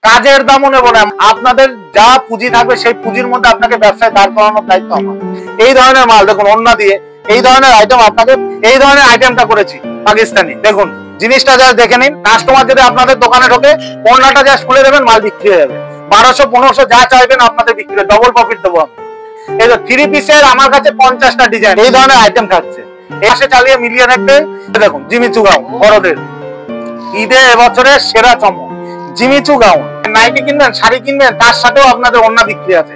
কাজের দামও নেবো না। আপনাদের যা পুঁজি থাকবে সেই পুঁজির মধ্যে আপনাকে ব্যবসায় দাঁড় করানোর দায়িত্ব আমার। এই ধরনের মাল দেখুন, ওন্না দিয়ে এই ধরনের আইটেম, আপনাকে এই ধরনের আইটেমটা করেছি পাকিস্তানি। দেখুন জিনিসটা জাস্ট দেখে নিন। কাস্টমার যদি আপনাদের দোকানে ঢোকে, ওন্নাটা জাস্ট খুলে দেবেন, মাল বিক্রি হয়ে যাবে। 1200 1500 যা চাইবেন আপনাদের বিক্রি, ডবল প্রফিট দেবো আমি। এই তো 3 পিসের আমার কাছে 50টা ডিজাইন এই ধরনের আইটেম থাকছে। এসে চালিয়ে মিলিয়ে দেখবেন। দেখুন জিমিচু গাউন, বড়দের ঈদে এবছরের সেরা চমক জিমিচু গাউন। নাইটি কিনবেন, শাড়ি কিনবেন, তার সাথেও আপনাদের ওন্না বিক্রি আছে।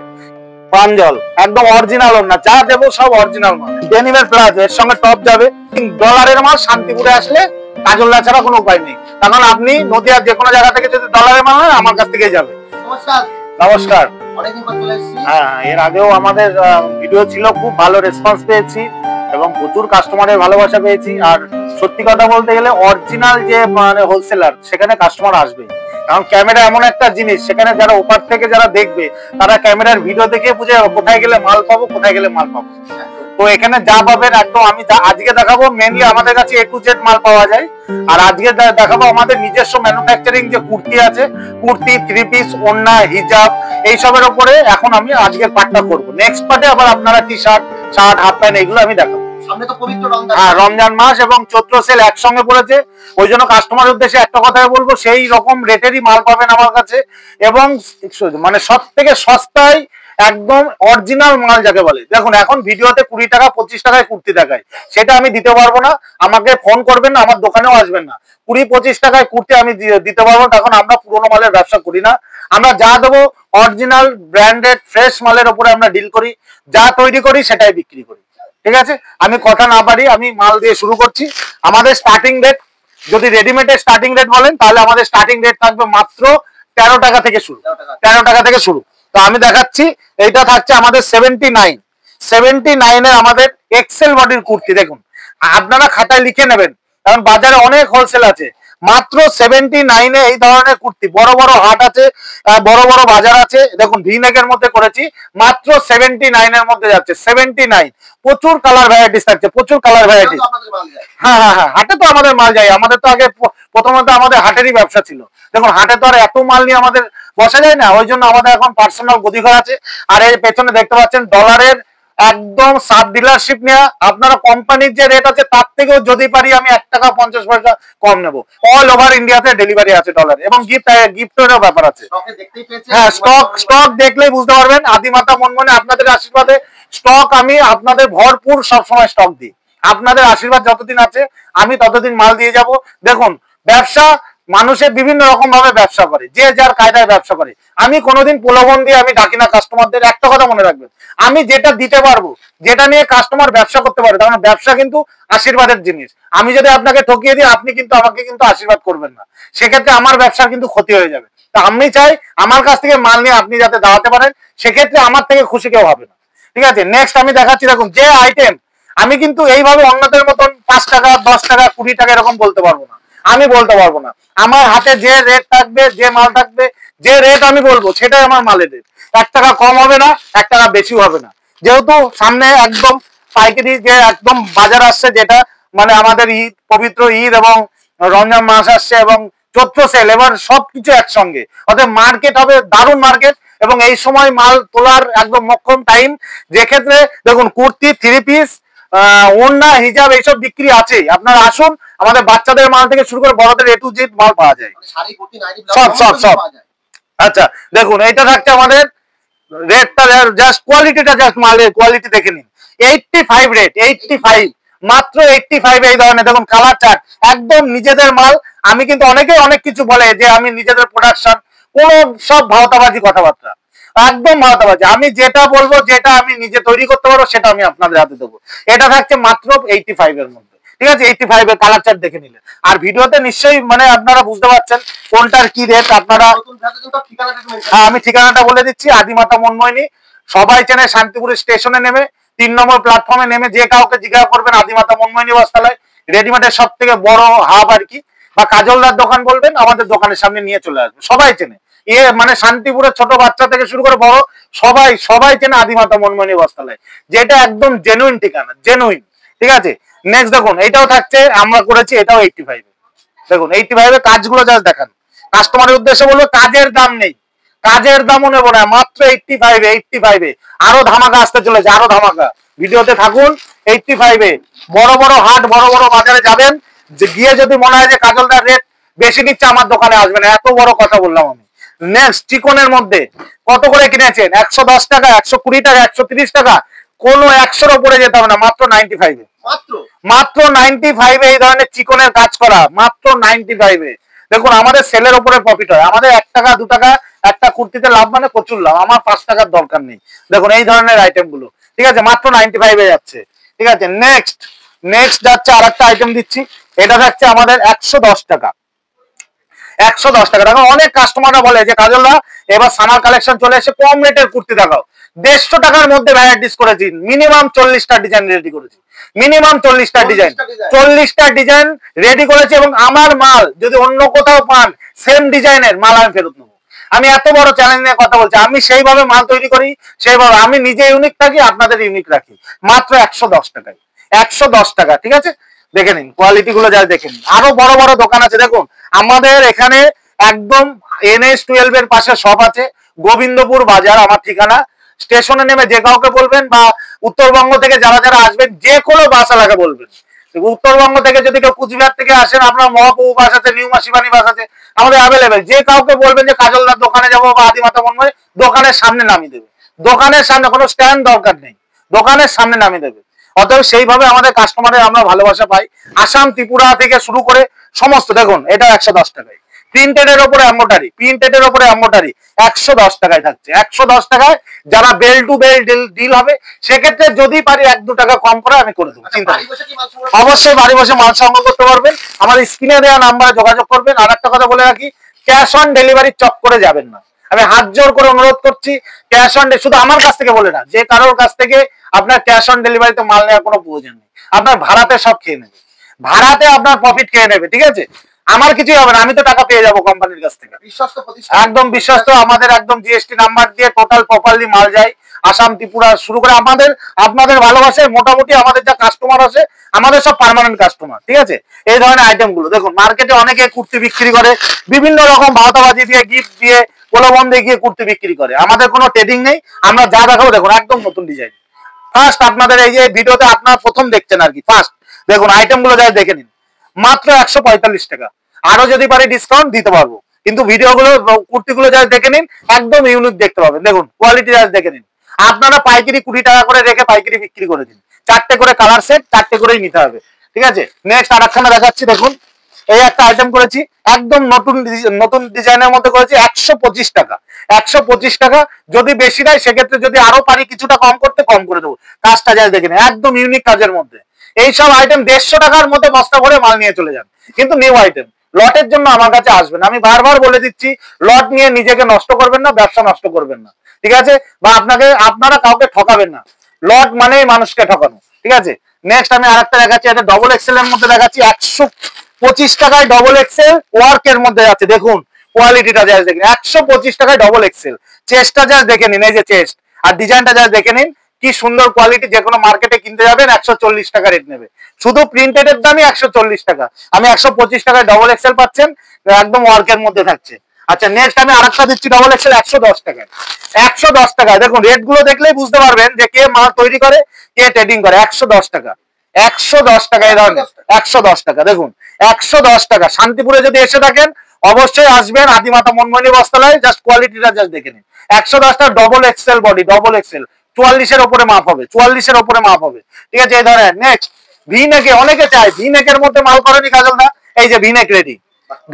প্রাঞ্জল একদম অরিজিনাল ওন্না, যা দেবো সব অরিজিনাল মাল। ডেনিমের প্লাজো, এর সঙ্গে টপ যাবে। ডলারের মাল শান্তিপুরে আসলে কাজল্লা ছাড়া কোনো উপায় নেই। কারণ আপনি নদিয়ার যে কোনো জায়গা থেকে যদি ডলারের মাল হয়, আমার কাছ থেকেই যাবে। নমস্কার। নমস্কার। অনেকদিন পর চলে এসেছি। হ্যাঁ, এর আগেও আমাদের ভিডিও ছিল, খুব ভালো রেসপন্স পেয়েছি এবং প্রচুর কাস্টমারের ভালোবাসা পেয়েছি। আর সত্যি কথা বলতে গেলে অরিজিনাল যে মানে হোলসেলার, সেখানে কাস্টমার আসবে। কারণ ক্যামেরা এমন একটা জিনিস, সেখানে যারা ওপার থেকে যারা দেখবে, তারা ক্যামেরার ভিডিও দেখে বুঝে যাবে কোথায় গেলে মাল পাবো, কোথায় গেলে মাল পাবো। তো এখানে যা পাবেন একদম আমি আজকে দেখাবো, মেনলি আমাদের কাছে A to Z মাল পাওয়া যায়। আর আজকে দেখাবো আমাদের নিজস্ব ম্যানুফ্যাকচারিং যে কুর্তি আছে, কুর্তি, 3 পিস, ওন্না, হিজাব, এইসবের উপরে এখন আমি আজকের পার্টটা করবো। নেক্সট পার্টে আবার আপনারা T shirt, shirt, half pant এগুলো আমি দেখাবো। সামনে তো পবিত্র রমজান। হ্যাঁ, রমজান মাস এবং চৈত্র সেল একসঙ্গে পড়েছে। ওই জন্য কাস্টমার উদ্দেশ্যে একটা কথাই বলবো, সেই রকম রেটেরই মাল পাবেন আমার কাছে। এবং মানে সব থেকে সস্তায় একদম অরিজিনাল মাল যাকে বলে। দেখুন এখন ভিডিওতে 20 টাকা 25 টাকায় কুর্তি দেখায়, সেটা আমি দিতে পারবো না। আমাকে ফোন করবেন না, আমার দোকানেও আসবেন না। 20-25 টাকায় কুর্তি আমি দিতে পারবো না। তখন আমরা পুরোনো মালের ব্যবসা করি না। আমরা যা দেবো অরিজিনাল ব্র্যান্ডেড ফ্রেশ মালের উপরে আমরা ডিল করি। যা তৈরি করি সেটাই বিক্রি করি। ঠিক আছে, আমি কথা না পারি, আমি মাল দিয়ে শুরু করছি। আমাদের স্টার্টিং রেট, যদি রেডিমেডের স্টার্টিং রেট বলেন, তাহলে আমাদের স্টার্টিং রেট থাকবে মাত্র 13 টাকা থেকে শুরু। 13 টাকা থেকে শুরু। তো আমি দেখাচ্ছি, এইটা থাকছে আমাদের 79 এর আমাদের এক্সেল বডির কুর্তি। দেখুন আপনারা খাতায় লিখে নেবেন, কারণ বাজারে অনেক হোলসেল আছে। মাত্র 79 এই ধরনের কুর্তি, বড় বড় হাট আছে, বড় বড় বাজার আছে। দেখুন ভিনেকের মধ্যে করেছি, মাত্র 79 এর মধ্যে যাচ্ছে। 79, প্রচুর কালার ভ্যারাইটিস থাকছে, প্রচুর কালার ভ্যারাইটিস। হ্যাঁ হ্যাঁ হ্যাঁ, হাটে তো আমাদের মাল যায়। আমাদের তো আগে প্রথমত আমাদের হাটেরই ব্যবসা ছিল। দেখুন হাটে তো আর এত মাল নিয়ে আমাদের বসা যায় না, ওই জন্য আমাদের এখন পার্সোনাল গদিঘর আছে। আর এর পেছনে দেখতে পাচ্ছেন ডলারের একদম সাব ডিলারশিপ নেওয়া। আপনারা কোম্পানির যে রেট আছে তার থেকেও যদি পারি আমি 1 টাকা 50 পয়সা কম নেবো। অল ওভার ইন্ডিয়াতে ডেলিভারি আছে ডলার, এবং গিফটেরও ব্যাপার আছে। হ্যাঁ, স্টক দেখলেই বুঝতে পারবেন। আদিমাতা মনমনে আপনাদের আশীর্বাদে স্টক আমি আপনাদের ভরপুর সবসময় স্টক দিই। আপনাদের আশীর্বাদ যতদিন আছে আমি ততদিন মাল দিয়ে যাব। দেখুন ব্যবসা, মানুষের বিভিন্ন রকম ভাবে ব্যবসা করে, যে যার কায়দায় ব্যবসা করে। আমি কোনোদিন প্রলোভন দিয়ে আমি ডাকি না কাস্টমারদের। একটা কথা মনে রাখবেন, আমি যেটা দিতে পারবো, যেটা নিয়ে কাস্টমার ব্যবসা করতে পারে, কারণ ব্যবসা কিন্তু আশীর্বাদের জিনিস। আমি যদি আপনাকে ঠকিয়ে দিই, আপনি কিন্তু আমাকে কিন্তু আশীর্বাদ করবেন না, সেক্ষেত্রে আমার ব্যবসার কিন্তু ক্ষতি হয়ে যাবে। তা আমি চাই আমার কাছ থেকে মাল নিয়ে আপনি যাতে দাঁড়াতে পারেন, সেক্ষেত্রে আমার থেকে খুশি কেউ হবে না। ঠিক আছে, নেক্সট আমি দেখাচ্ছি। দেখুন যে আইটেম, আমি কিন্তু এইভাবে অন্যদের মতন 5 টাকা 10 টাকা 20 টাকা এরকম বলতে পারবো না। আমি বলতে পারবো না। আমার হাতে যে রেট থাকবে, যে মাল থাকবে, যে রেট আমি বলবো সেটাই আমার মালের রেট। 1 টাকা কম হবে না, 1 টাকা বেশিও হবে না। যেহেতু সামনে একদম পাইকারি যে একদম বাজার আসছে, যেটা মানে আমাদের ঈদ, পবিত্র ঈদ এবং রমজান মাস আসছে এবং চৈত্র সেল, এবার সবকিছু একসঙ্গে। অর্থাৎ মার্কেট হবে দারুণ মার্কেট, এবং এই সময় মাল তোলার একদম মক্ষম টাইম। যে ক্ষেত্রে দেখুন কুর্তি, 3 পিস, ওন্না, হিজাব এইসব বিক্রি আছে। আপনারা আসুন, আমাদের বাচ্চাদের মাল থেকে শুরু করে বড়দের A to Z মাল পাওয়া যায়, সব। আচ্ছা দেখুন, এটা থাকছে আমাদের রেটটা, জাস্ট কোয়ালিটিটা, জাস্ট মালের কোয়ালিটি দেখে নিন। 85 রেট, 85, মাত্র 85 এই ধরনের। দেখুন কালার চার্ট, একদম নিজেদের মাল। আমি কিন্তু অনেকেই অনেক কিছু বলে যে আমি নিজেদের প্রোডাকশন, কোন সব ভাওতাবাজি কথাবার্তা, একদম ভাওতাবাজি। আমি যেটা বলবো, যেটা আমি নিজে তৈরি করতে পারবো, সেটা আমি আপনাদের হাতে দেবো। এটা থাকছে মাত্র 85 এর মধ্যে। ঠিক আছে, 85 এর কালার চার্ট দেখে নিলেন। আর ভিডিওতে নিশ্চয়ই মানে আপনারা বুঝতে পারছেন কোনটার কি রেট। আপনারা, আমি ঠিকানাটা বলে দিচ্ছি। আদিমাতা মনমোহিনী, সবাই চেনে। শান্তিপুর স্টেশনে নেমে 3 নম্বর প্ল্যাটফর্মে নেমে যে কাউকে জিজ্ঞাসা করবেন আদিমাতা মনমোহিনী বস্ত্রালয়, রেডিমেডের সব থেকে বড় হাব আর কি, বা কাজলদার দোকান বলবেন, আমাদের দোকানের সামনে নিয়ে চলে আসবে। সবাই চেনে, মানে শান্তিপুরের ছোট বাচ্চা থেকে শুরু করে বড় সবাই চেনে আদিমাতা মনমোহিনী বস্ত্রালয়, যেটা একদম জেনুইন ঠিকানা, জেনুইন। ঠিক আছে, নেক্সট দেখুন, এটাও থাকছে, আমরা করেছি, এটাও 85। দেখুন 85 এর কাজগুলো জাস্ট দেখান, কাস্টমারের উদ্দেশ্যে বলবো কাজের দাম নেই, কাজের দামও নেবো না, মাত্র 85 আরো ধামাকা আসতে চলেছে, আরো ধামাকা, ভিডিওতে থাকুন। 85 বড় বড় হাট, বড় বড় বাজারে যাবেন, যে গিয়ে যদি মনে হয় যে কাজলদার রেট বেশি নিচ্ছে, আমার দোকানে আসবেন, এত বড় কথা বললাম আমি। নেক্সট চিকনের মধ্যে কত করে কিনেছেন? 110 টাকা, 120 টাকা, 130 টাকা, কোনো 100-র উপরে যেতে হবে না, মাত্র 95 মাত্র 95 এই ধরনের চিকনের কাজ করা, মাত্র 95। দেখুন আমাদের সেলের উপরে প্রফিট হয়, আমাদের 1 টাকা 2 টাকা একটা কুর্তিতে লাভ মানে প্রচুর লাভ, আমার 5 টাকার দরকার নেই। দেখুন এই ধরনের আইটেম গুলো, ঠিক আছে, মাত্র 95 এ যাচ্ছে, ঠিক আছে। নেক্সট নেক্সট যাচ্ছে আরেকটা আইটেম দিচ্ছি, এটা থাকছে আমাদের 110 টাকা। 110 টাকা। দেখো অনেক কাস্টমাররা বলে যে কাজলদা এবার সামার কালেকশন চলে এসে কম রেটের কুর্তি দেখাও, 150 টাকার মধ্যে ভ্যারাইটিস করেছি, মিনিমাম 40টা ডিজাইন রেডি করেছি, মিনিমাম 40টা ডিজাইন, 40টা ডিজাইন রেডি করেছি। এবং আমার মাল যদি অন্য কোথাও পান সেম ডিজাইনের মাল আমি ফেরত নেবো। আমি এত বড় চ্যালেঞ্জ নিয়ে কথা বলছি, আমি সেইভাবে মাল তৈরি করি, সেইভাবে আমি নিজে ইউনিক থাকি, আপনাদের ইউনিক রাখি, মাত্র 110 টাকায়, 110 টাকা, ঠিক আছে। দেখে নিন কোয়ালিটি গুলো যা দেখে নিন। আরো বড় বড় দোকান আছে, দেখুন আমাদের এখানে একদম NH-12 এর পাশে শপ আছে, গোবিন্দপুর বাজার আমার ঠিকানা। স্টেশনে নেমে যে কাউকে বলবেন, বা উত্তরবঙ্গ থেকে যারা যারা আসবেন যে কোনো বাস এলাকা বলবেন। উত্তরবঙ্গ থেকে যদি কেউ কুচবিহার থেকে আসেন, আপনার মহাপ্রভু বাস আছে, নিউ মাসিবানি বাস আছে, আমাদের অ্যাভেলেবেল। যে কাউকে বলবেন যে কাজলদার দোকানে যাবো বা আদিমাতা মন্ময়, দোকানের সামনে নামিয়ে দেবে, দোকানের সামনে, কোনো স্ট্যান্ড দরকার নেই, দোকানের সামনে নামিয়ে দেবে। অতএব সেইভাবে আমাদের কাস্টমারের আমরা ভালোবাসা পাই। আসাম ত্রিপুরা থেকে শুরু করে সমস্ত, দেখুন এটা 110 টাকায়, প্রিন্টেড এর উপরে এমব্রয়ডারি, প্রিন্টেড এর উপরে এমব্রয়ডারি 110 টাকায় থাকছে, 110 টাকায়। যারা বেল টু বেল ডিল হবে, সেক্ষেত্রে যদি পারি 1-2 টাকা কম করে আমি করে দেবো, চিন্তা নেই। অবশ্যই বাড়ি বসে মাল সংগ্রহ করতে পারবেন, আমার স্ক্রিনে দেওয়া নাম্বারে যোগাযোগ করবেন। আর একটা কথা বলে রাখি, ক্যাশ অন ডেলিভারি চক করে যাবেন না, আমি হাত জোর করে অনুরোধ করছি। ক্যাশ অন, শুধু আমার কাছ থেকে বলে না, যে কারোর কাছ থেকে আপনার ক্যাশ অন ডেলিভারিতে মাল নেওয়ার কোনো প্রয়োজন নেই, আপনার ভাড়াতে সব খেয়ে নেবে, ভাড়াতে আপনার প্রফিট খেয়ে নেবে, ঠিক আছে। আমার কিছুই হবে না, আমি তো টাকা পেয়ে যাবো কোম্পানির কাছ থেকে, একদম বিশ্বস্ত। আমাদের একদম জিএসটি নাম্বার দিয়ে টোটাল প্রপারলি মাল যায় আসাম ত্রিপুরা শুরু করে। আমাদের আপনাদের ভালোবাসায় মোটামুটি আমাদের যা কাস্টমার আছে, আমাদের সব পার্মানেন্ট কাস্টমার, ঠিক আছে। এই ধরনের আইটেম গুলো দেখুন, মার্কেটে অনেকে কুর্তি বিক্রি করে, বিভিন্ন রকম ভাওতাবাজি দিয়ে, গিফট দিয়ে, প্রলোভন দিয়ে গিয়ে কুর্তি বিক্রি করে। আমাদের কোনো ট্রেডিং নেই, আমরা যা দেখাবো দেখুন একদম নতুন ডিজাইন। ফার্স্ট আপনাদের এই যে ভিডিওতে আপনারা প্রথম দেখছেন আর কি, ফার্স্ট দেখুন আইটেম গুলো যা দেখে নিন, মাত্র 145 টাকা। আরো যদি পারি ডিসকাউন্ট দিতে পারবো, কিন্তু ভিডিও গুলো কুর্তিগুলো যা দেখে নিন, একদম ইউনিক দেখতে পাবেন। দেখুন কোয়ালিটি যা দেখে নিন। আপনারা পাইকারি 20 টাকা করে রেখে পাইকারি বিক্রি করে দিন, 4টে করে কালার সেট, 4টে করেই নিতে হবে, ঠিক আছে। নেক্সট আরেকখানা দেখাচ্ছি, দেখুন এই একটা আইটেম করেছি, একদম নতুন ডিজাইনের মধ্যে করেছি, 125 টাকা, 125 টাকা। যদি বেশি দেয় সেক্ষেত্রে যদি আরো পারি কিছুটা কম করতে, কম করে দেবো। কাজটা যা দেখে নিন, একদম ইউনিক কাজের মধ্যে। এইসব আইটেম 150 টাকার মধ্যে বস্তা ভরে মাল নিয়ে চলে যান, কিন্তু নিউ আইটেম। লটের জন্য আমার কাছে আসবেন, আমি বারবার বলে দিচ্ছি, লট নিয়ে নিজেকে নষ্ট করবেন না, ব্যবসা নষ্ট করবেন না, ঠিক আছে, বা আপনারা কাউকে ঠকাবেন না। লট মানেই মানুষকে ঠকানো, ঠিক আছে। নেক্সট আমি আরেকটা দেখাচ্ছি, এটা ডবল এক্সেল এর মধ্যে দেখাচ্ছি, 125 টাকায় ডবল এক্সেল ওয়ার্ক এর মধ্যে আছে। দেখুন কোয়ালিটিটা যা দেখেন, 125 টাকায় ডবল এক্সেল। চেস্টটা যা দেখে নিন, এই যে চেস্ট আর ডিজাইনটা যা দেখে নিন, কি সুন্দর কোয়ালিটি। যে কোনো মার্কেটে কিনতে যাবেন 140 টাকা রেট নেবে, শুধু প্রিন্টেড এর দামই 140 টাকা। আমি 125 টাকায় ডবল এক্সেল পাচ্ছেন, একদম ওয়ার্কের মধ্যে থাকছে। আচ্ছা নেক্সট আমি আরেকটা দিচ্ছি ডবল এক্সেল 110 টাকায়, 110 টাকায়। দেখুন রেট গুলো দেখলেই বুঝতে পারবেন যে কে মাল তৈরি করে, কে ট্রেডিং করে। 110 টাকা, 110 টাকা, এই ধরনের 110 টাকা। দেখুন 110 টাকা। শান্তিপুরে যদি এসে থাকেন অবশ্যই আসবেন আদিমাতা মনমোহিনী বস্ত্রালয়, জাস্ট কোয়ালিটিটা জাস্ট দেখে নিন। 110 টাকা double axle body, double axle, 44-এর উপরে মাপ হবে, 44-এর উপরে মাপ হবে, ঠিক আছে। এই ধরেন নেক্সট ভি নেকে, অনেকে চায় ভি নেকের মধ্যে মাল করেনি কাজলদা, এই যে V neck ready,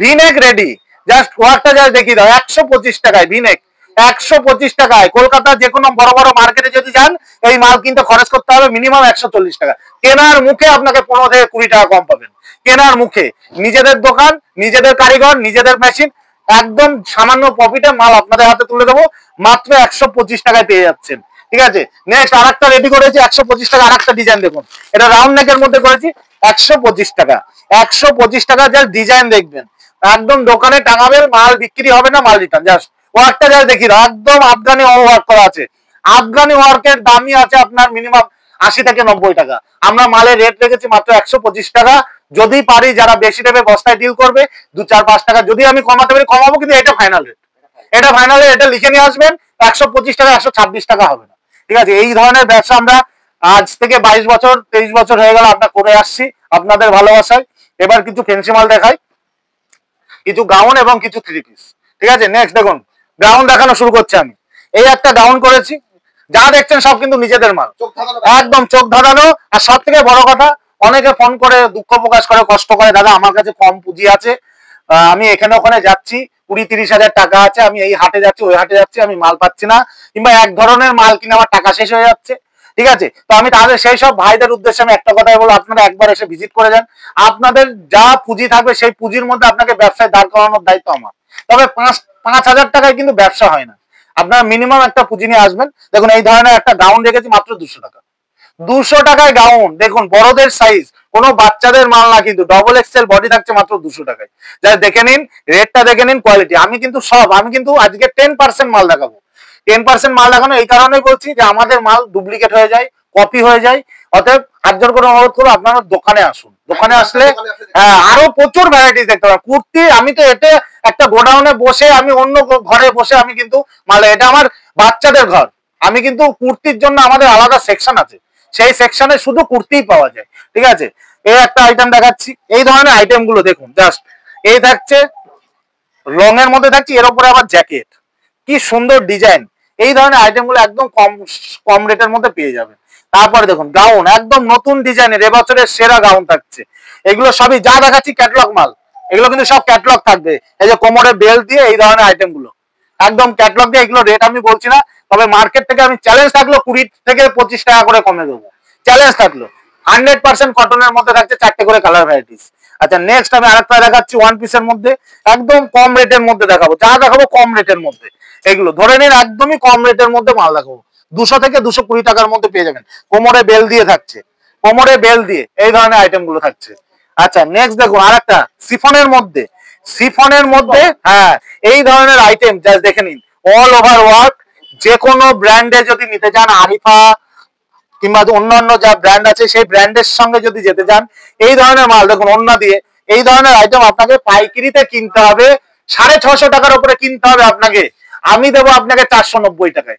V neck ready, just ওয়ার্কটা জাস্ট দেখিয়ে দাও। 125 টাকায় ভি নেক, 125 টাকায়। কলকাতার যে কোনো বড় বড় মার্কেটে যদি যান, এই মাল কিনতে খরচ করতে হবে মিনিমাম 140 টাকা। কেনার মুখে আপনাকে 15 থেকে 20 টাকা কম পাবেন, কেনার মুখে। নিজেদের দোকান, নিজেদের কারিগর, নিজেদের মেশিন, একদম সামান্য প্রফিটে মাল আপনাদের হাতে তুলে দেবো, মাত্র 125 টাকায় পেয়ে যাচ্ছেন, ঠিক আছে। নেক্সট আরেকটা রেডি করেছি 125 টাকা, আরেকটা ডিজাইন দেখুন, এটা রাউন্ড নেকের মধ্যে করেছি 125 টাকা, 125 টাকা। জাস্ট ডিজাইন দেখবেন, একদম দোকানে টাঙাবেন, মাল বিক্রি হবে না, মাল রিটার্ন। জাস্ট ওয়ার্কটা জাস্ট দেখি দাও, একদম আফগানি ওয়ার্ক করা আছে। আফগানি ওয়ার্কের দামই আছে আপনার মিনিমাম 80 থেকে 90 টাকা। আমরা মালের রেট রেখেছি মাত্র 125 টাকা, যদি পারি যারা বেশি নেবে বস্তায় ডিল করবে 2-4-5 টাকা যদি আমি কমাতে পারি কমাবো, কিন্তু এটা ফাইনাল রেট, এটা ফাইনাল রেট, এটা লিখে নিয়ে আসবেন। 125 টাকা 126 টাকা হবে না, ঠিক আছে। এই ধরনের ব্যবসা আমরা আজ থেকে 22 বছর 23 বছর হয়ে গেল আমরা করে আসছি আপনাদের ভালোবাসায়। এবার কিছু ফেন্সি মাল দেখাই, কিছু গাউন এবং কিছু 3 পিস, ঠিক আছে। নেক্সট দেখুন গাউন দেখানো শুরু করছি আমি। এই একটা গাউন করেছি, যা দেখছেন সব কিন্তু নিজেদের মাল, একদম চোখ ধাঁধানো। আর সব থেকে বড় কথা, অনেকে ফোন করে দুঃখ প্রকাশ করে, কষ্ট করে, দাদা আমার কাছে কম পুঁজি আছে, আমি এখানে ওখানে যাচ্ছি, 20-30 হাজার টাকা আছে, আমি এই হাটে যাচ্ছি ওই হাটে যাচ্ছি, আমি মাল পাচ্ছি না, কিংবা এক ধরনের মাল কিনে আমার টাকা শেষ হয়ে যাচ্ছে, ঠিক আছে। তো আমি তাদের সেই সব ভাইদের উদ্দেশ্যে আমি একটা কথাই বলবো, আপনারা একবার এসে ভিজিট করে যান। আপনাদের যা পুঁজি থাকবে সেই পুঁজির মধ্যে আপনাকে ব্যবসায় দাঁড় করানোর দায়িত্ব আমার। তবে 5,000 টাকায় কিন্তু ব্যবসা হয় না, আপনারা মিনিমাম একটা পুঁজি নিয়ে আসবেন। দেখুন এই ধরনের একটা গাউন রেখেছি মাত্র 200 টাকা, 200 টাকায় গাউন। দেখুন বড়দের সাইজ, কোনো বাচ্চাদের মাল না, কিন্তু ডবল এক্সেল বডি থাকছে মাত্র 200 টাকায়। যাই দেখে নিন, রেটটা দেখে নিন, কোয়ালিটি। আমি কিন্তু আজকে 10% মাল দেখাবো। 10% মাল দেখানো এই কারণেই বলছি যে আমাদের মাল ডুপ্লিকেট হয়ে যায়, কপি হয়ে যায়। অতএব হাত জোর করে অনুরোধ করবো আপনারা দোকানে আসুন, দোকানে আসলে হ্যাঁ আরো প্রচুর ভ্যারাইটিস দেখতে পাবেন। কুর্তি আমি তো এতে একটা গোডাউনে বসে, আমি অন্য ঘরে বসে আমি কিন্তু মাল, এটা আমার বাচ্চাদের ঘর, আমি কিন্তু কুর্তির জন্য আমাদের আলাদা সেকশন আছে, সেই সেকশনে শুধু কুর্তিই পাওয়া যায়, ঠিক আছে। এই একটা আইটেম দেখাচ্ছি, এই ধরনের আইটেম গুলো দেখুন জাস্ট, এই থাকছে রং এর মধ্যে থাকছে, এর উপরে আবার জ্যাকেট, কি সুন্দর ডিজাইন। এই ধরনের আইটেম গুলো একদম কম কম রেটের মধ্যে পেয়ে যাবেন। তারপরে দেখুন গাউন একদম নতুন ডিজাইনের, এবছরের সেরা গাউন থাকছে। এগুলো সবই যা দেখাচ্ছি ক্যাটালগ মাল, এগুলো কিন্তু সব ক্যাটালগ থাকবে। এই যে কোমরে বেল দিয়ে এই ধরনের আইটেম গুলো একদম ক্যাটালগ দিয়ে, এগুলো রেট আমি বলছি না, তবে মার্কেট থেকে আমি চ্যালেঞ্জ থাকলো 20 থেকে 25 টাকা করে কমে দেবো, চ্যালেঞ্জ থাকলো। 100% কটনের মধ্যে থাকছে, 4টে করে কালার ভ্যারাইটিস। আচ্ছা নেক্সট আমি আরেকটা দেখাচ্ছি ওয়ান পিসের মধ্যে, একদম কম রেটের মধ্যে দেখাবো, যা দেখাবো কম রেটের মধ্যে। এগুলো ধরে নিন একদমই কম রেটের মধ্যে মাল দেখাবো, 200 থেকে 220 টাকার মধ্যে পেয়ে যাবেন। কোমরে বেল দিয়ে থাকছে, কোমরে বেল দিয়ে এই ধরনের আইটেম গুলো থাকছে। আচ্ছা নেক্সট দেখুন আরেকটা সিফনের মধ্যে, সিফনের মধ্যে হ্যাঁ এই ধরনের আইটেম জাস্ট দেখে নিন, অল ওভার ওয়ার্ক। যে কোনো ব্র্যান্ডে যদি নিতে চান, আরিফা কিংবা অন্যান্য যা ব্র্যান্ড আছে সেই ব্র্যান্ডের সঙ্গে যদি যেতে চান, এই ধরনের মাল দেখুন ওন্না দিয়ে, এই ধরনের আইটেম আপনাকে পাইকারিতে কিনতে হবে 650 টাকার উপরে কিনতে হবে আপনাকে। আমি দেবো আপনাকে 490 টাকায়,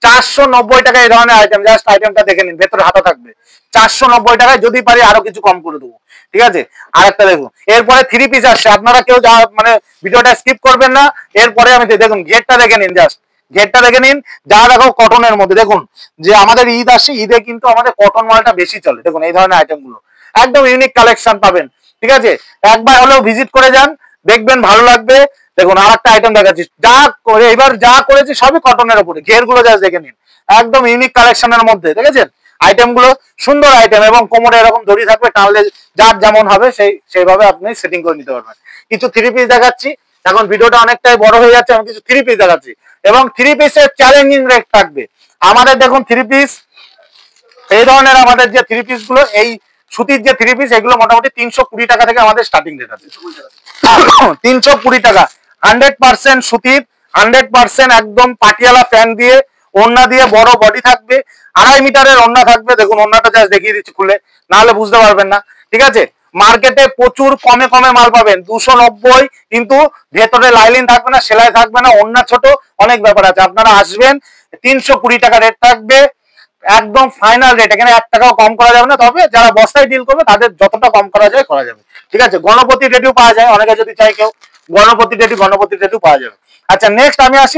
490 টাকায় এই ধরনের আইটেম। জাস্ট আইটেমটা দেখে নিন, ভেতরে হাতা থাকবে, 490 টাকায়। যদি পারি আরো কিছু কম করে দেবো, ঠিক আছে। আরেকটা দেখুন, এরপরে 3 পিস আসছে, আপনারা কেউ মানে ভিডিওটা স্কিপ করবেন না। এরপরে আমি দেখুন গেটটা দেখে নিন, জাস্ট গেটটা দেখে নিন, যা দেখো কটনের মধ্যে। দেখুন যে আমাদের ঈদ আসছে, ঈদে কিন্তু আমাদের কটন মালটা বেশি চলে। দেখুন এই ধরনের আইটেম গুলো একদম ইউনিক কালেকশন পাবেন, ঠিক আছে। একবার হলেও ভিজিট করে যান, দেখবেন ভালো লাগবে। দেখুন আর একটা আইটেম দেখাচ্ছি, যা করে এবার যা করেছি সবই কটনের উপরে, ঘের গুলো জাস্ট দেখে নিন, একদম ইউনিক কালেকশনের মধ্যে, দেখেছেন আইটেম গুলো সুন্দর আইটেম। এবং কোমরে এরকম দড়ি থাকবে, টানলে যার যেমন হবে সেইভাবে আপনি সেটিং করে নিতে পারবেন। কিছু 3 পিস দেখাচ্ছি, এখন ভিডিওটা অনেকটাই বড় হয়ে যাচ্ছে, আমি কিছু 3 পিস দেখাচ্ছি। এবং 3 পিসের চ্যালেঞ্জিং রেট থাকবে আমাদের। দেখুন 3 পিস এই ধরনের আমাদের যে 3 পিস গুলো, এই সুতির যে 3 পিস, এগুলো মোটামুটি 320 টাকা থেকে আমাদের স্টার্টিং রেট আছে। 320 টাকা, 100% সুতির, 100% একদম পাটিয়ালা ফ্যান দিয়ে, ওড়না দিয়ে, বড় বডি থাকবে, 2.5 মিটারের ওড়না থাকবে। দেখুন ওড়নাটা জাস্ট দেখিয়ে দিচ্ছি খুলে, না হলে বুঝতে পারবেন না, ঠিক আছে। মার্কেটে প্রচুর কমে কমে মাল পাবেন 290, কিন্তু ভেতরে লাইলিন থাকবে না, সেলাই থাকবে না, ওড়না ছোট, অনেক ব্যাপার আছে। আপনারা আসবেন, 320 টাকা রেট থাকবে, একদম ফাইনাল রেট, এখানে 1 টাকাও কম করা যাবে না। তবে যারা বস্তায় ডিল করবে তাদের যতটা কম করা যায় করা যাবে, ঠিক আছে। গণপতি রেটেও পাওয়া যায়, অনেকে যদি চাই কেউ গণপতি রেটেও পাওয়া যাবে। আচ্ছা নেক্সট আমি আসি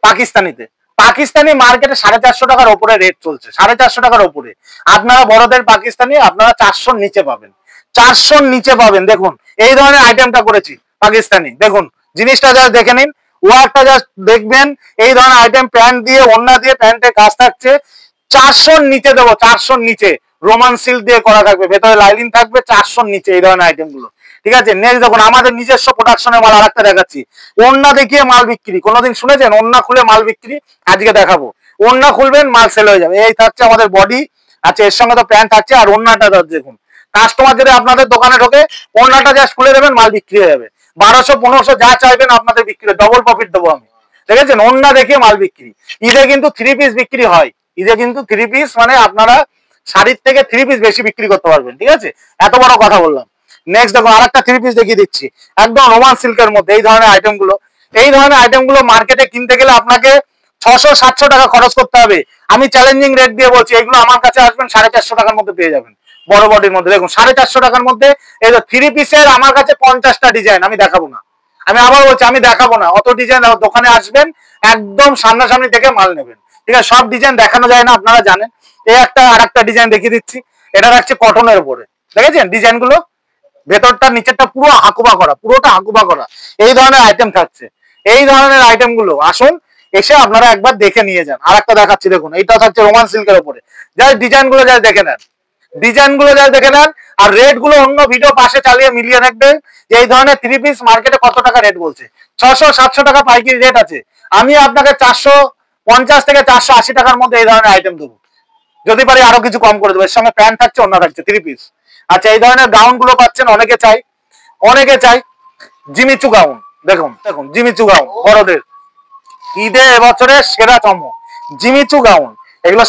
পাকিস্তানিতে। পাকিস্তানি মার্কেটে 450 টাকার উপরে রেট চলছে, 450 টাকার উপরে। আপনারা বড়দের পাকিস্তানি আপনারা 400 নিচে পাবেন, 400 নিচে পাবেন। দেখুন এই ধরনের আইটেমটা করেছি পাকিস্তানি, দেখুন জিনিসটা জাস্ট দেখে নিন, ওয়ার্কটা জাস্ট দেখবেন। এই ধরনের আইটেম প্যান্ট দিয়ে, ওড়না দিয়ে, প্যান্টে কাজ থাকছে, 400 নিচে দেবো, 400 নিচে। রোমান সিল্ক দিয়ে করা থাকবে, ভেতরে লাইলিং থাকবে, 400 নিচে এই ধরনের আইটেম গুলো, ঠিক আছে। নেক্সট দেখুন আমাদের নিজস্ব প্রোডাকশনের মাল আরেকটা দেখাচ্ছি, ওড়না দেখিয়ে মাল বিক্রি। কোনোদিন শুনেছেন ওড়না খুলে মাল বিক্রি? আজকে দেখাবো। ওড়না খুলবেন, মাল সেল হয়ে যাবে। এই থাকছে আমাদের বডি, আচ্ছা এর সঙ্গে তো প্যান্ট থাকছে, আর ওড়নাটা দেখুন। কাস্টমার যদি আপনাদের দোকানে ঢোকে, ওড়নাটা জাস্ট খুলে দেবেন, মাল বিক্রি হয়ে যাবে। 1200-1500 যা চাইবেন আপনাদের বিক্রি, ডবল প্রফিট দেবো আমি, দেখেছেন। ওড়না দেখিয়ে মাল বিক্রি। ঈদে কিন্তু 3 পিস বিক্রি হয়, ঈদে কিন্তু 3 পিস মানে আপনারা শাড়ির থেকে 3 পিস বেশি বিক্রি করতে পারবেন। ঠিক আছে, এত বড় কথা বললাম। নেক্সট দেখো আরেকটা 3 পিস দেখিয়ে দিচ্ছি, একদম রোমান সিল্কের মধ্যে এই ধরনের আইটেমগুলো। এই ধরনের আইটেমগুলো মার্কেটে কিনতে গেলে আপনাকে 600-700 টাকা খরচ করতে হবে। আমি চ্যালেঞ্জিং রেট দিয়ে বলছি, এগুলো আমার কাছে আসবেন 450 টাকার মধ্যে পেয়ে যাবেন। বড় বডির মধ্যে দেখুন 450 টাকার মধ্যে এই 3 পিসের আমার কাছে 50টা ডিজাইন, আমি দেখাবো না। আমি আবার বলছি আমি দেখাবো না, অত ডিজাইন। দোকানে আসবেন একদম সামনাসামনি থেকে মাল নেবেন। ঠিক আছে, সব ডিজাইন দেখানো যায় না, আপনারা জানেন। এই একটা আর একটা ডিজাইন দেখিয়ে দিচ্ছি, এটা রাখছে কটনের উপরে। দেখেছেন ডিজাইনগুলো, ভেতরটা নিচেরটা পুরো হাকুবা করা, পুরোটা হাকুবা করা। এই ধরনের আইটেম থাকছে। এই ধরনের আইটেম গুলো আসুন এসে আপনারা একবার দেখে নিয়ে যান। আর একটা দেখাচ্ছি দেখুন, এইটা থাকছে রোমান সিল্কের উপরে। যাই ডিজাইন গুলো যাই দেখে নেন, ডিজাইন গুলো যাই দেখে নেন। আর রেট গুলো অন্য ভিডিও পাশে চালিয়ে মিলিয়ে রাখবেন যে এই ধরনের 3 পিস মার্কেটে কত টাকা রেট বলছে। 600-700 টাকা পাইকারি রেট আছে। আমি আপনাকে 450 থেকে 480 টাকার মধ্যে এই ধরনের আইটেম দেবো। যদি পারি আরো কিছু কম করে দেবো। এর সঙ্গে প্যান্ট থাকছে, অন্য থাকছে 3 পিস। আচ্ছা, এই ধরনের গাউন গুলো পাচ্ছেন, অনেকে চাই জিমিচু গাউন। দেখুন দেখুন জিমিচু গাউন, বড়দের ঈদে এবছরের সেরা চমক জিমিচু গাউন। এগুলো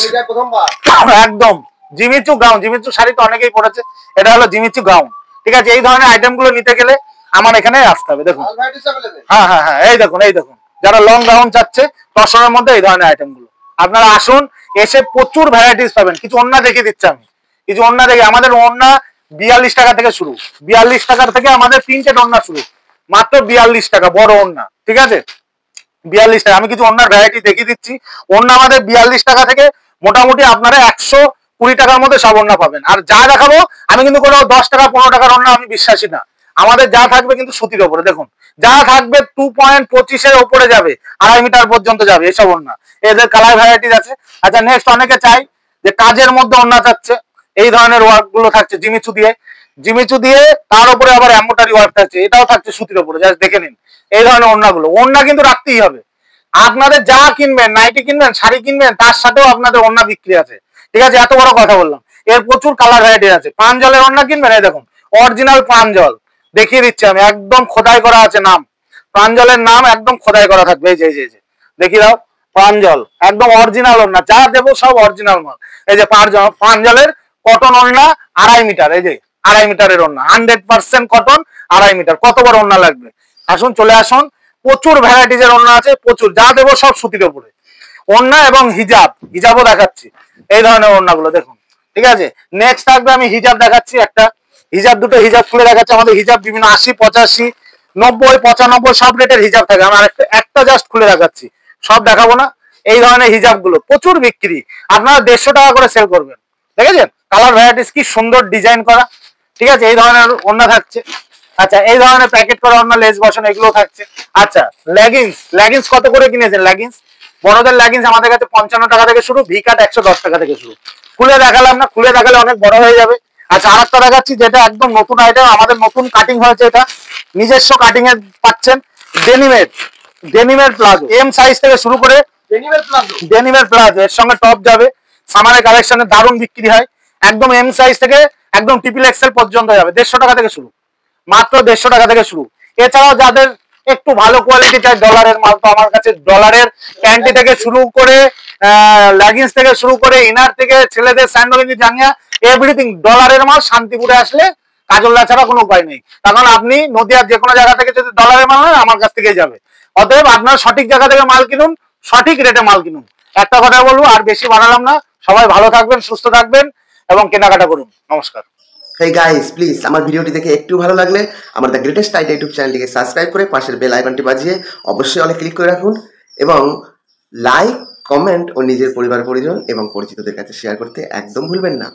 একদম জিমিচু গাউন, জিমিচু শাড়ি তো অনেকেই পড়েছে, এটা হলো জিমিচু গাউন। ঠিক আছে, এই ধরনের আইটেম গুলো নিতে গেলে আমার এখানে আসতে হবে। দেখুন হ্যাঁ হ্যাঁ হ্যাঁ, এই দেখুন যারা লং গাউন চাচ্ছে তসরের মধ্যে এই ধরনের আইটেম গুলো, আপনারা আসুন, এসে প্রচুর ভ্যারাইটিস পাবেন। কিছু ওন্না দেখিয়ে দিচ্ছি আমি, কিছু ওন্না দেখি। আমাদের ওন্না 42 টাকা থেকে শুরু, 42 টাকার থেকে আমাদের 3টে ওন্না শুরু, মাত্র 42 টাকা বড় ওন্না। ঠিক আছে, 42 টাকা। আমি কিছু ওন্নার ভ্যারাইটি দেখিয়ে দিচ্ছি। ওন্না আমাদের 42 টাকা থেকে মোটামুটি আপনারা 120 টাকার মধ্যে সব ওন্না পাবেন। আর যা দেখাবো আমি কিন্তু কোনো 10 টাকা 15 টাকার ওন্না আমি বিশ্বাসী না। আমাদের যা থাকবে কিন্তু সুতির ওপরে। দেখুন যা থাকবে 2.25 এর ওপরে যাবে, 2.5 মিটার পর্যন্ত যাবে এসব ওন্না। এদের কালার ভ্যারাইটিস আছে। আচ্ছা নেক্সট, অনেকে চাই যে কাজের মধ্যে ওন্না চাচ্ছে, এই ধরনের ওয়ার্ক গুলো থাকছে জিমিচু দিয়ে তার উপরে আবার এমব্রয়ডারি ওয়ার্ক থাকছে, এটাও থাকছে সুতির উপরে। জাস্ট দেখে নিন এই ধরনের ওন্নাগুলো। ওন্না কিন্তু রাখতেই হবে। আপনাদের যা কিনবেন, নাইটি কিনবেন, শাড়ি কিনবেন, তার সাথেও আপনাদের ওন্না বিক্রি আছে। ঠিক আছে, এত বড় কথা বললাম। এর প্রচুর কালার ভ্যারাইটি আছে। প্রাঞ্জলের ওন্না কিনবেন, এই দেখুন অরিজিনাল প্রাঞ্জল দেখিয়ে দিচ্ছি আমি, একদম খোদাই করা আছে নাম, প্রাঞ্জলের নাম একদম খোদাই করা থাকবে। এই যে দেখিয়ে দাও, প্রাঞ্জল একদম অরিজিনাল ওন্না, যা দেবো সব অরিজিনাল মাল। এই যে প্রাঞ্জলের কটন ওন্না 2.5 মিটার, এই যে 2.5 মিটারের ওন্না, 100% কটন, 2.5 মিটার। কত বড় ওন্না লাগবে আসুন, চলে আসুন। প্রচুর ভ্যারাইটিস এর ওন্না আছে, প্রচুর। যা দেবো সব সুতির উপরে ওন্না। এবং হিজাবও দেখাচ্ছি, এই ধরনের ওন্নাগুলো দেখুন। ঠিক আছে, নেক্সট থাকবে আমি হিজাব দেখাচ্ছি একটা। দুটো হিজাব খুলে দেখাচ্ছি। আমাদের হিজাব বিভিন্ন 80, 85, 90, 95 সব রেটের হিজাব থাকে। আমি একটা জাস্ট খুলে দেখাচ্ছি, সব দেখাবো না। এই ধরনের হিজাব গুলো প্রচুর বিক্রি, আপনারা 150 টাকা করে সেল করবেন। দেখেছেন কালার ভ্যারাইটিস কি সুন্দর ডিজাইন করা। ঠিক আছে, এই ধরনের ওন্না থাকছে। আচ্ছা, এই ধরনের প্যাকেট করা ওন্না, লেস বসানো, এগুলো থাকছে। আচ্ছা, লেগিংস কত করে কিনেছেন? বড়দের লেগিংস আমাদের কাছে 55 টাকা থেকে শুরু, ভি কাট 110 টাকা থেকে শুরু। খুলে দেখালাম না, খুলে দেখালে অনেক বড় হয়ে যাবে। আচ্ছা, আরেকটা দেখাচ্ছি যেটা একদম নতুন আইটেম, আমাদের নতুন কাটিং হয়েছে। এটা নিজস্ব কাটিং এর পাচ্ছেন। ডেনিমের প্লাজো, এম সাইজ থেকে শুরু করে ডেনিমের প্লাজো, এর সঙ্গে টপ যাবে। সামারের কালেকশনে দারুণ বিক্রি হয়। একদম এম সাইজ থেকে একদম ট্রিপল এক্সেল পর্যন্ত যাবে, 150 টাকা থেকে শুরু, মাত্র 150 টাকা থেকে শুরু। এছাড়াও যাদের একটু ভালো কোয়ালিটি চাই, ডলারের মাল তো আমার কাছে ডলারের প্যান্টি থেকে শুরু করে লেগিংস থেকে শুরু করে ইনার থেকে ছেলেদের স্যান্ডো জাঙ্গিয়া, এভরিথিং ডলারের মাল। শান্তিপুরে আসলে কাজল্লা ছাড়া কোনো উপায় নেই। কারণ আপনি নদিয়ার যে কোনো জায়গা থেকে যদি ডলারের মাল হয় আমার কাছ থেকেই যাবে। অতএব আপনার সঠিক জায়গা থেকে মাল কিনুন, সঠিক রেটে মাল কিনুন। একটা কথা বলবো, আর বেশি বাড়ালাম না। সবাই ভালো থাকবেন, সুস্থ থাকবেন এবং কেনাকাটা করুন। নমস্কার। হেই গাইস, প্লিজ আমার ভিডিওটি দেখে একটু ভালো লাগলে আমার দ্য গ্রেটেস্ট আইডিয়া ইউটিউব চ্যানেলটিকে সাবস্ক্রাইব করে পাশের বেল আইকনটি বাজিয়ে অবশ্যই অলে ক্লিক করে রাখুন এবং লাইক, কমেন্ট ও নিজের পরিবার পরিজন এবং পরিচিতদের কাছে শেয়ার করতে একদম ভুলবেন না।